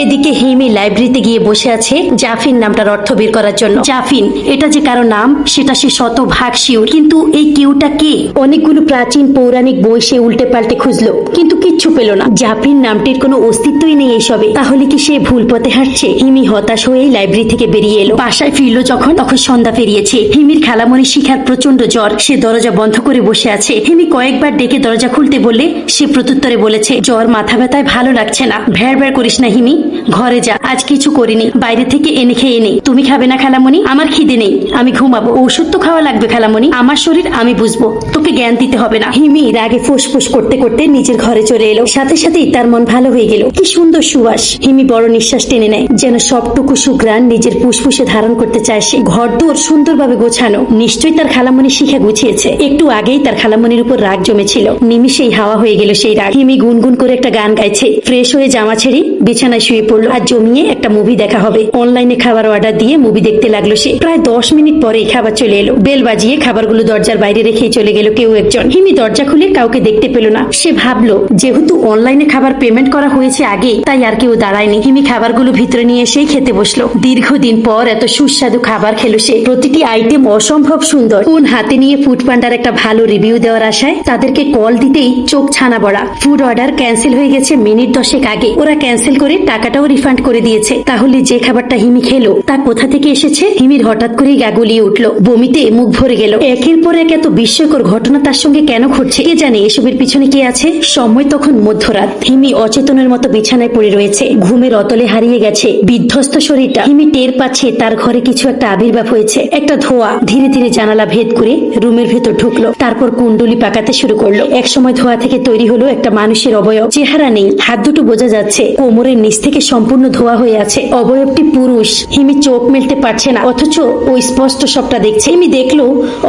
এদিকে হিমি লাইব্রেরিতে গিয়ে বসে আছে জাফিন নামটার অর্থ বের করার জন্য। জাফিন এটা যে কারো নাম সেটা সে শতভাগ শিওর, কিন্তু এই কেউটা কে? অনেকগুলো প্রাচীন পৌরাণিক বই সে উল্টে পাল্টে খুঁজলো, কিন্তু কিচ্ছু পেল না। জাফিন নামটির কোনো অস্তিত্বই নেই এইসবে। তাহলে কি সে ভুল পথে হাঁটছে? হিমি হতাশ হয়ে লাইব্রেরি থেকে বেরিয়ে এলো। বাসায় ফিরলো যখন, তখন সন্ধ্যা পেরিয়েছে। হিমির খালামণি শিখার প্রচন্ড জ্বর, সে দরজা বন্ধ করে বসে আছে। হিমি কয়েকবার ডেকে দরজা খুলতে বললে সে প্রত্যুত্তরে বলেছে, জ্বর মাথা ব্যথায় ভালো লাগছে না। ভ্যার ভ্যার করিস না হিমি, ঘরে যা, আজ কিছু করিনি, বাইরে থেকে এনে খেয়ে নে। তুমি খাবে না খালামণি? আমার খিদে নেই, আমি ঘুমাবো। ওষুধ তো খাওয়া লাগবে খালামণি, আমার শরীর আমি বুঝবো, তোকে জ্ঞান দিতে হবে না। হিমি রাগে ফুসফুস করতে করতে নিজের ঘরে চলে এলো। সাথে সাথেই তার মন ভালো হয়ে গেল। কি সুন্দর সুবাস। হিমি বড় নিঃশ্বাস টেনে নেয়, যেন সবটুকু সুঘ্রাণ নিজের ফুসফুসে ধারণ করতে চায় সে। ঘর দোর সুন্দরভাবে গোছানো, নিশ্চয়ই তার খালামণি শিখা গুছিয়েছে। একটু আগেই তার খালামণির উপর রাগ জমেছিল, নিমিষেই হাওয়া হয়ে গেল সেই রাগ। হিমি গুনগুন করে একটা গান গাইছে। ফ্রেশ হয়ে জামা ছেড়ে বিছানায় শুয়ে পড়লো। আর জমিয়ে একটা মুভি দেখা হবে। অনলাইনে খাবার অর্ডার দিয়ে মুভি দেখতে লাগলো সে। প্রায় 10 মিনিট পরেই খাবার চলে এলো। বেল বাজিয়ে খাবারগুলো দরজার বাইরে রেখেই চলে গেল কেউ একজন। হিমি দরজা খুলে কাউকে দেখতে পেল না। সে ভাবলো যেহেতু অনলাইনে খাবার পেমেন্ট করা হয়েছে আগে, তাই আর কেউ দাঁড়ায়নি। হিমি খাবারগুলো ভিতরে নিয়ে এসেই খেতে বসলো। দীর্ঘদিন পর এত সুস্বাদু খাবার খেলো সে। প্রতিটি আইটেম অসম্ভব সুন্দর। ফোন হাতে নিয়ে ফুড পান্ডার একটা ভালো রিভিউ দেওয়ার আশায় তাদেরকে কল দিতেই চোখ ছানা বড়া। ফুড অর্ডার ক্যান্সেল হয়ে গেছে মিনিট 10 আগে। ওরা ক্যান্সেল করে টাকাটাও রিফান্ড করে দিয়েছে। তাহলে যে খাবারটা হিমি খেলো তা কোথা থেকে এসেছে? হিমির হঠাৎ করেই গা গুলিয়ে উঠলো, বমিতে মুখ ভরে গেল। একের পর এক এত বিস্ময়কর ঘটনা তার সঙ্গে কেন ঘটছে? কে জানে এসবের পিছনে কে আছে? সময় তখন মধ্যরাত। হিমি অচেতনের মতো বিছানায় পড়ে রয়েছে। ঘুমের অতলে হারিয়ে গেছে বিধ্বস্ত শরীরটা। হিমি টের পাচ্ছে তার ঘরে কিছু একটা আবির্ভাব হয়েছে। একটা ধোঁয়া ধীরে ধীরে জানালা ভেদ করে রুমের ভেতর ঢুকলো। তারপর কুণ্ডলি পাকাতে শুরু করলো। একসময় ধোঁয়া থেকে তৈরি হলো একটা মানুষের অবয়ব। চেহারা নেই, হাত দুটো বোঝা যাচ্ছে। কোমরের নিচ থেকে সম্পূর্ণ ধোয়া হয়ে আছে। অবয়বটি পুরুষ। হিমি চোখ মেলতে পারছে না, অথচ ওই স্পষ্ট সবটা দেখছে। হিমি দেখলো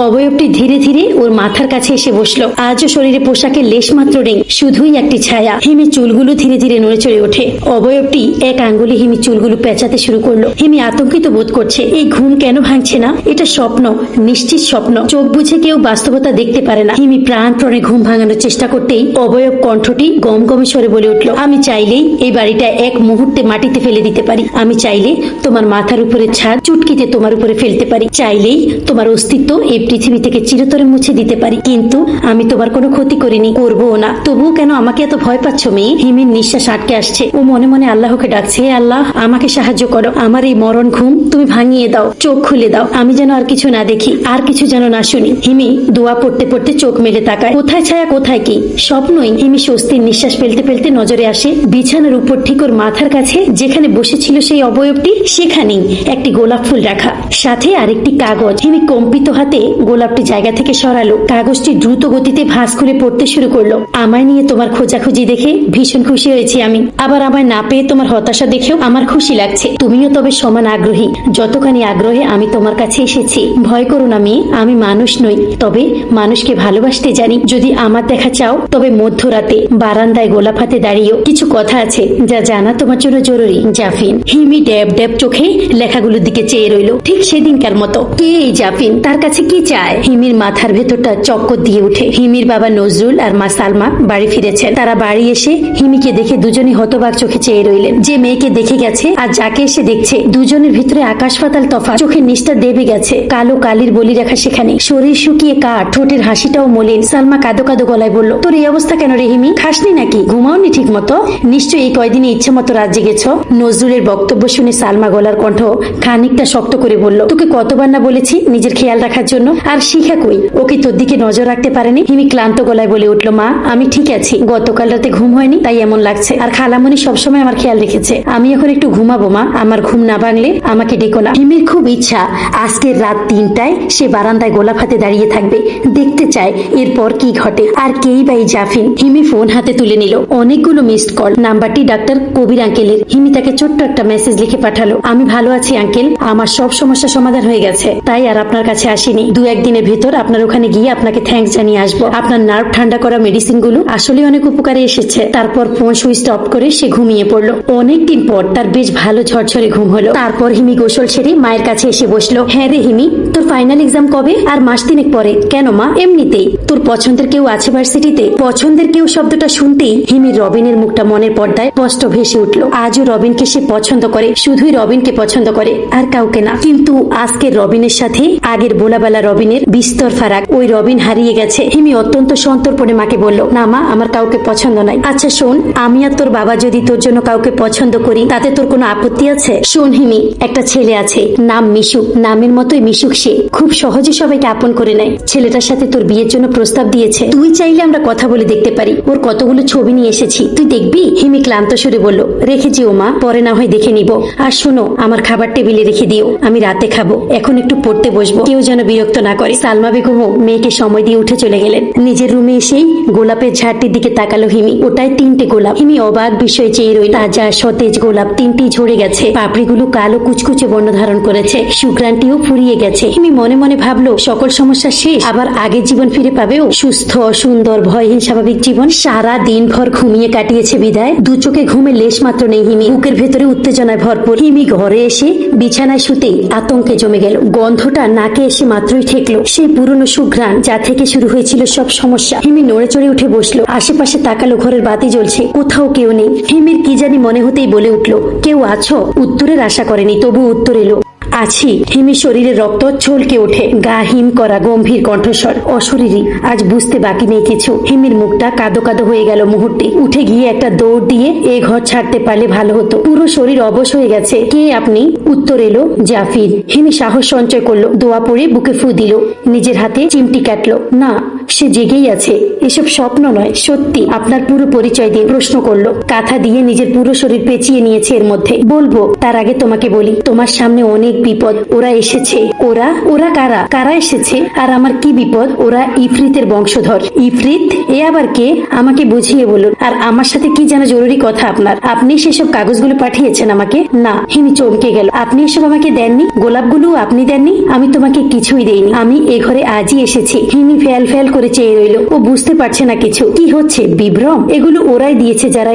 অবয়বটি ধীরে ধীরে ওর মাথার কাছে এসে বসলো। আজও শরীরে পোশাকের লেশ মাত্র নেই, শুধুই একটি ছায়া। হিমি চুলগুলো ধীরে ধীরে নড়ে চড়ে ওঠে। অবয়বটি এক আঙ্গুলে হিমি চুলগুলো পেঁচাতে শুরু করলো। হিমি আতঙ্কিত বোধ করছে। এই ঘুম কেন ভাঙছে না? এটা স্বপ্ন, নিশ্চিত স্বপ্ন। চোখ বুঝে কেউ বাস্তবতা দেখতে পারে না। হিমি প্রাণপণে ঘুম ভাঙানোর চেষ্টা করতেই অবয়ব কণ্ঠটি গমগমে স্বরে বলে উঠলো, আমি চাইলেই এই বাড়িটা এক মুহূর্তে মাটিতে ফেলে দিতে পারি। আমি চাইলে তোমার মাথার উপরে ছাদ চুটকিতে তোমার উপরে ফেলতে পারি। চাইলেই তোমার অস্তিত্ব এই পৃথিবী থেকে চিরতরে মুছে দিতে পারি। কিন্তু আমি তোমার কোনো ক্ষতি করিনি, করবো না। তবুও কেন আমাকে এত ভয় পাচ্ছ মেয়ে? হিমির নিঃশ্বাস আটকে আসছে। ও মনে মনে আল্লাহকে ডাকছে, হে আল্লাহ, আমাকে সাহায্য করো। আমার এই মরণ ঘুম তুমি ভাঙিয়ে দাও। চোখ খুলে দাও। আমি যেন আর কিছু না দেখি, আর কিছু যেন না শুনি। হিমি দোয়া পড়তে পড়তে চোখ মেলে তাকায়। কোথায় ছায়া, কোথায় কি? স্বপ্নই। হিমি স্বস্তির নিঃশ্বাস ফেলতে ফেলতে নজরে আসে বিছানার উপর ঠিক ওর মাথার কাছে যেখানে বসেছিল সেই অবয়বটি, সেখানেই একটি গোলাপ ফুল রাখা, সাথে আরেকটি কাগজ। হিমি কম্পিত হাতে গোলাপটি জায়গা থেকে সরালো। কাগজটি দ্রুত গতিতে ভাঁজ খুলে পড়তে শুরু করলো। আমায় নিয়ে তোমার খোঁজাখুঁজি দেখে ভীষণ খুশি হয়েছি আমি। আবার আমায় না পেয়ে তোমার হতাশা দেখেও আমার খুশি লাগছে। তুমিও তবে সমান আগ্রহী, যতখানি আগ্রহে আমি তোমার কাছে এসেছি। ভয় করো না মেয়ে, আমি মানুষ নই, তবে মানুষকে ভালোবাসতে জানি। যদি আমার দেখা চাও তবে মধ্যরাতে বারান্দায় গোলাপ হাতে দাঁড়িয়েও কিছু কথা আছে যা জানা তোমার জন্য জরুরি। জাফিন। হিমি ড্যাব ড্যাব চোখে লেখাগুলোর দিকে চেয়ে রইল, ঠিক সেদিনকার মতো। কে এই জাফিন? তার কাছে কি চায়? হিমির মাথার ভেতরটা চক্কর দিয়ে উঠে। হিমির বাবা নজরুল আর মা সালমা বাড়ি ফিরেছেন। তারা বাড়ি এসে হিমিকে দেখে দুজনই হতবাক চোখে চেয়ে রইলেন। যে মেয়েকে দেখে গেছে আর যাকে এসে দেখছে, দুজনের ভিতরে আকাশ পাতাল তফাৎ। চোখের নিচটা দেবে গেছে, কালো কালির বলি রেখা সেখানে। শরীর শুকিয়ে কাঠ, ঠোঁটের হাসিটাও মলিন। সালমা কাঁদো কাঁদো গলায় বলল, তোর এই অবস্থা কেন রে হিমি? খাসনি নাকি? ঘুমাওনি ঠিক মতো? নিশ্চয়ই এই কয়দিনে ইচ্ছে মতো রাত জেগেছ। নজরুলের বক্তব্য শুনে সালমা গলার কণ্ঠ খানিকটা শক্ত করে বলল, তোকে কতবার না বলেছি নিজের খেয়াল রাখার জন্য? আর শিখা কই? ওকে তোর দিকে নজর রাখতে পারেনি? হিমি ক্লান্ত গলায় বলে উঠল, মা আমি ঠিক আছি, গতকাল রাতে ঘুম হয়নি তাই এমন লাগছে। আর খালামণি সবসময় আমার খেয়াল রেখেছে। আমি এখন একটু ঘুমাবো মা, আমার ঘুম না ভাঙলে আমাকে ডেকো না। হিমির খুব ইচ্ছা আজকের রাত 3টায় সে বারান্দায় গোলাপ হাতে দাঁড়িয়ে থাকবে, দেখতে চায় এরপর কি ঘটে। আর কেই বা এই জাফিন? হিমি ফোন হাতে তুলে নিল। অনেকগুলো মিসড কল। নাম্বারটি ডাক্তার কবির আঙ্কেলের। হিমি তাকে ছোট্ট একটা মেসেজ লিখে পাঠালো, আমি ভালো আছি আঙ্কেল, আমার সব সমস্যা সমাধান হয়ে গেছে, তাই আর আপনার কাছে আসিনি। 2-1 দিনের ভেতর আপনার ওখানে গিয়ে আপনাকে থ্যাঙ্কস জানিয়ে আসবো। আপনার নার্ভ ঠান্ডা করা মেডিসিন গুলো আসলে অনেক উপকারে এসেছে। তারপর ফোন সুইচ অফ করে সে ঘুমিয়ে পড়লো। অনেকদিন পর তার বেশ ভালো ঝরঝরে ঘুম হলো। তারপর হিমি গোসল সেরে মায়ের কাছে এসে বসলো। হ্যাঁ রে হিমি, তোর ফাইনাল এক্সাম কবে? আর মাস 3 পরে। কেন মা? এমনিতেই। তোর পছন্দের কেউ আছে ভার্সিটিতে? পছন্দের কেউ শব্দটা শুনতেই হিমির রবিনের মুখটা মনের পর্দায় স্পষ্ট ভেসে উঠল। উঠল। আজও রবিনকে সে পছন্দ করে, শুধুই রবিনকে পছন্দ করে, আর কাউকে না। কিন্তু আজকের রবিনের সাথে আগের বোলাবেলা রবিনের বিস্তর ফারাক। ওই রবিন হারিয়ে গেছে। হিমি অত্যন্ত সন্তর্পণে মাকে বলল, না মা, আমার কাউকে পছন্দ নাই। আচ্ছা শোন, আমি আর তোর বাবা যদি তোর জন্য কাউকে পছন্দ করি তাতে তোর কোনো আপত্তি আছে? শোন হিমি, একটা ছেলে আছে, নাম মিশুক। নামের মতোই মিশুক। সে খুব সহজে সবাইকে আপন করে নেয়। ছেলেটার সাথে তোর বিয়ের জন্য প্রস্তাব দিয়েছে। তুই চাইলে আমরা কথা বলে দেখতে পারি। ওর কতগুলো ছবি নিয়ে এসেছি, তুই দেখবি। হিমি ক্লান্ত সুরে বলল, রেখেছি ও মা, পরে না হয় দেখে নিব। আর শোনো, আমার খাবার টেবিলে রেখে দিও, আমি রাতে খাবো। এখন একটু পড়তে বসবো, কেউ যেন বিরক্ত না করে। সালমা বেগমও মেয়েকে সময় দিয়ে উঠে চলে গেলেন। নিজের রুমে এসেই গোলাপের ঝাড়টির দিকে তাকালো হিমি। ওটাই 3টে গোলাপ। হিমি অবাক বিষয় চেয়ে রইল। তাজা সতেজ গোলাপ 3টি ঝরে গেছে। পাপড়িগুলো কালো কুচকুচে বর্ণ ধারণ করেছে। সুঘ্রাণটিও ফুরিয়ে গেছে। হিমি মনে মনে ভাবলো, সকল সমস্যা শেষ, আবার আগের জীবন ফিরে পাবেও। সুস্থ, সুন্দর, ভয়হীন স্বাভাবিক জীবন। সারা দিন ভর ঘুমিয়ে কাটিয়েছে বিদায়। দু চোখে ঘুমে লেশ মাত্র নেই হিমি। বুকের ভেতরে উত্তেজনায় ভরপুর। হিমি ঘরে এসে বিছানায় শুতেই আতঙ্কে জমে গেল। গন্ধটা নাকে এসে মাত্রই ঠেকলো, সেই পুরনো সুঘ্রাণ যা থেকে শুরু হয়েছিল সব সমস্যা। হিমি নড়ে চড়ে উঠে বসলো। আশেপাশে তাকালো, ঘরের বাতি জ্বলছে, কোথাও কেউ নেই। হিমির কি জানি মনে হতেই বলে উঠলো, কেউ আছো? উত্তরের আশা করেনি, তবু উত্তর এলো, আছি। হিমি শরীরে রক্ত ছলকে ওঠে। গা হিম করা, গম্ভীর কণ্ঠস্বর। অশরীরী, আজ বুঝতে বাকি নেই কিছু। হিমির মুখটা কাদো কাদো হয়ে গেল মুহূর্তে। উঠে গিয়ে একটা দৌড় দিয়ে এ ঘর ছাড়তে পারলে ভালো হতো। পুরো শরীর অবশ হয়ে গেছে। কে আপনি? উত্তর এলো, জাফির। হিমি সাহস সঞ্চয় করলো, দোয়া পড়ে বুকে ফু দিল। নিজের হাতে চিমটি কাটলো। না, সে জেগেই আছে। এসব স্বপ্ন নয়, সত্যি। আপনার পুরো পরিচয় দিন, প্রশ্ন করলো। কাঁথা দিয়ে নিজের পুরো শরীর পেঁচিয়ে নিয়েছে এর মধ্যে। বলবো, তার আগে তোমাকে বলি, তোমার সামনে অনেক বিপদ। ওরা এসেছে। ওরা? ওরা কারা? কারা এসেছে? আর আমার কি বিপদ? ওরা ইফরিতের বংশধর। ইফরিত? এ আবার কে? আমাকে বুঝিয়ে বলুন। আর আমার সাথে কি যেন জরুরি কথা আপনার। আপনি সেসব কাগজগুলো পাঠিয়েছেন আমাকে? না। হিমি চমকে গেল। আপনি এসব আমাকে দেননি? গোলাপগুলো আপনি দেননি? আমি তোমাকে কিছুই দেইনি। আমি এ ঘরে আজই এসেছি। হিমি ফ্যাল ফ্যাল করে চেয়ে রইল। ও বুঝতে পারছে না কিছু। কি হচ্ছে? বিভ্রম। এগুলো ওরাই দিয়েছে, যারা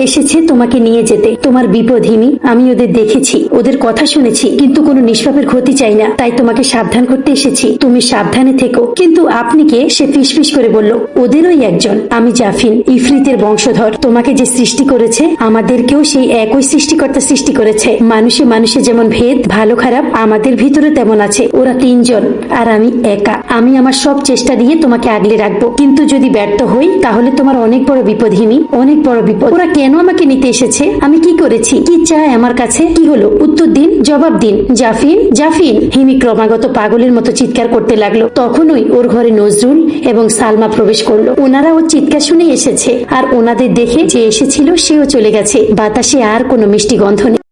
এসেছে তোমাকে নিয়ে যেতে। তোমার বিপদ হিমি, আমি ওদের দেখেছি, ওদের কথা শুনেছি, কিন্তু কোনো নিষ্পাপের ক্ষতি চাই না, তাই তোমাকে সাবধান করতে এসেছি। তুমি সাবধানে থেকো। কিন্তু আপনি কে? সে ফিসফিস করে বলল, ওদেরই একজন। আমি জাফিন, ইফরিতের বংশধর। তোমাকে যে সৃষ্টি করেছে, আমাদেরকেও সেই একই সৃষ্টিকর্তা সৃষ্টি করেছে। মানুষে মানুষে যেমন ভেদ, ভালো খারাপ আমাদের ভিতরে তেমন আছে। ওরা 3জন, আর আমি একা। আমি আমার সব চেষ্টা দিয়ে তোমাকে আগলে রাখবো, কিন্তু যদি ব্যর্থ হই তাহলে তোমার অনেক বড় বিপদ হিমি, অনেক বড় বিপদ। ওরা কেন আমাকে নিতে এসেছে? আমি কি করেছি? কি চায় আমার কাছে? কি হলো? উত্তর দিন, জবাব দিন। জাফিন, জাফিন। হিমি ক্রমাগত পাগলের মতো চিৎকার করতে লাগলো। তখনই ওর ঘরে নজরুল এবং সালমা প্রবেশ করলো। ওনারা ওর চিৎকার শুনে এসেছে, আর ওনাদের দেখে যে এসেছিল সেও চলে গেছে। বাতাসে আর কোনো মিষ্টি গন্ধ নেই।